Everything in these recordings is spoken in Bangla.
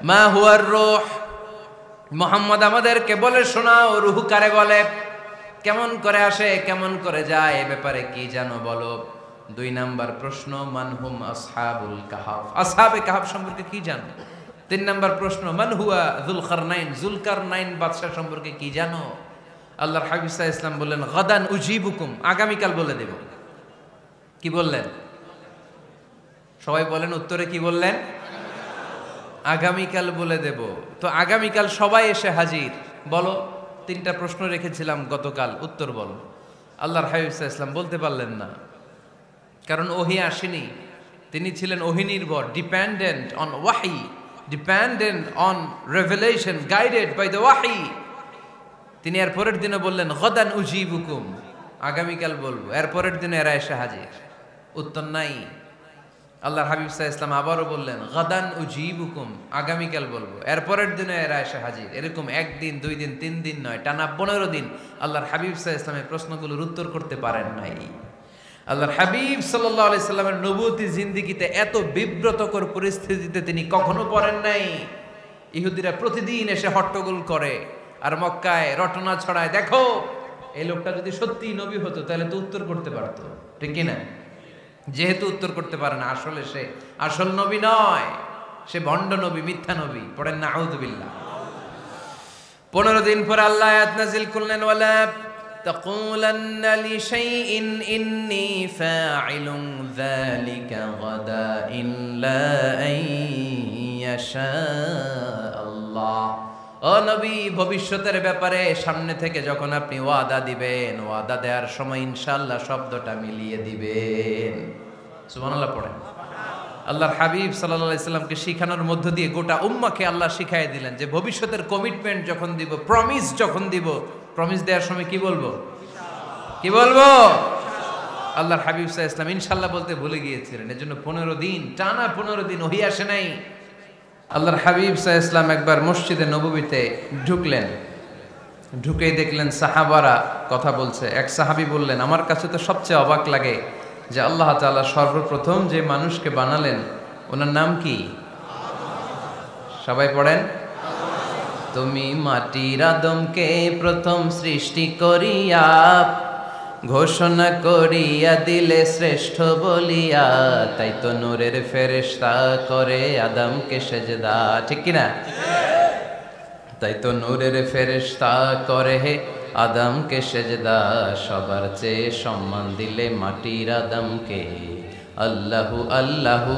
মা হুয়ার রূহ, মুহাম্মদ আমাদেরকে বলে শোনাও রূহ কারে বলে, কেমন করে আসে, কেমন করে যায়, এ ব্যাপারে কি জানো বলো। 2 নাম্বার প্রশ্ন, মানহুম আসহাবুল কাহাফ, আসহাবে কাহাফ সম্পর্কে কি জানো। 3 নাম্বার প্রশ্ন, মান হুয়া যুলকারনাইন, যুলকারনাইন বাদশা সম্পর্কে কি জানো। আল্লাহর হাবিব সাল্লাল্লাহু আলাইহি ওয়াসাল্লাম বললেন গাদান উজিবুকুম, আগামীকাল বলে দেব। কি বললেন? সবাই বলেন উত্তরে কি বললেন? আগামীকাল বলে দেব। তো আগামীকাল সবাই এসে হাজির। বলো, 3টা প্রশ্ন রেখেছিলাম গতকাল, উত্তর বলো। আল্লাহর হাবিব সাল্লাল্লাহু আলাইহি ওয়াসাল্লাম বলতে পারলেন না, কারণ ওহী আসেনি। তিনি ছিলেন ওহী নির্ভর, dependent on wahi, dependent on revelation, guided by the wahi. তিনি এর পরের দিনে বললেন গাদান উজিবুকুম, আগামীকাল বলবো। এর পরের দিনে এরা এসে হাজির, উত্তর নাই। আল্লাহর হাবিব সাল্লাল্লাহু আলাইহি ওয়াসাল্লাম আবারও বললেন গাদান উজিবুকুম, আগামীকাল বলবো। এর পরের দিনে এরা এসে হাজির। এরকম 1 দিন 2 দিন 3 দিন নয়, টানা 15 দিন আল্লাহর হাবিব সাল্লাল্লাহু আলাইহি ওয়াসাল্লামের প্রশ্নগুলোর উত্তর করতে পারেন নাই। আল্লাহর হাবিব সাল্লাল্লাহু আলাইহি সাল্লামের নবুয়তি জিন্দেগিতে এত বিব্রতকর পরিস্থিতিতে তিনি কখনো পড়েন নাই। ইহুদিরা প্রতিদিন এসে হট্টগোল করে আর মক্কায় রটনা ছড়ায়, দেখো এই লোকটা যদি সত্যি নবী হতো তাহলে তো উত্তর করতে পারতো, ঠিক কি না? যেহেতু উত্তর করতে পারে না, আসলে সে আসল নবী নয়, সে ভণ্ড নবী, মিথ্যা নবী। পড়েন না আউযুবিল্লাহ। 15 দিন পর আল্লাহ আয়াত নাযিল করলেন ওয়ালা তাকুলান্না লিশাইইন ইন্নী ফাইলুন যালিকা গাদা ইল্লা আইয়াশা আল্লাহ। ও নবী, ভবিষ্যতের ব্যাপারে সামনে থেকে যখন আপনি ওয়াদা দিবেন, ওয়াদা দেওয়ার সময় ইনশাআল্লাহ শব্দটা মিলিয়ে দিবেন। সুবহানাল্লাহ পড়েন। আল্লাহর হাবিব সাল্লাল্লাহু আলাইহি সাল্লামকে শিখানোর মধ্য দিয়ে গোটা উম্মাহকে আল্লাহ শিখাই দিলেন যে ভবিষ্যতের কমিটমেন্ট যখন দিব, প্রমিস যখন দিব, প্রমিস দেওয়ার সময় কি বলবো? কি বলবো? আল্লাহর হাবিব সাল্লাল্লাহু আলাইহি সাল্লাম ইনশাআল্লাহ বলতে ভুলে গিয়েছিলেন। এজন্য 15 দিন টানা 15 দিন ওহী আসে নাই। আল্লাহর হাবিব সাল্লাল্লাহু আলাইহি সাল্লাম একবার মসজিদে নববীতে ঢুকলেন, ঢুকেই দেখলেন সাহাবারা কথা বলছে। এক সাহাবী বললেন, আমার কাছে তো সবচেয়ে অবাক লাগে যে আল্লাহ তাআলা সর্বপ্রথম যে মানুষকে বানালেন ওনার নাম কি? সবাই পড়েন। তুমি মাটির আদমকে প্রথম সৃষ্টি করিয়া ঘোষণা করিয়া দিলে শ্রেষ্ঠ বলিয়া, তাই তো নূরের ফেরেশতা করে আদমকে সেজদা, ঠিক কিনা? তাই তো নূরের ফেরেশতা করে আদমকে সেজদা, সবার চেয়ে সম্মান দিলে মাটির আদমকে। আল্লাহু আল্লাহু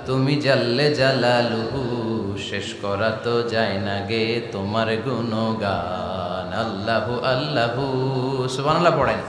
তুমি জাল্লে জালালুহু, শেষ করা তো যায় না গে তোমার গুণগান। আল্লাহু আল্লাহু, সুবহানাল্লাহ পড়েন।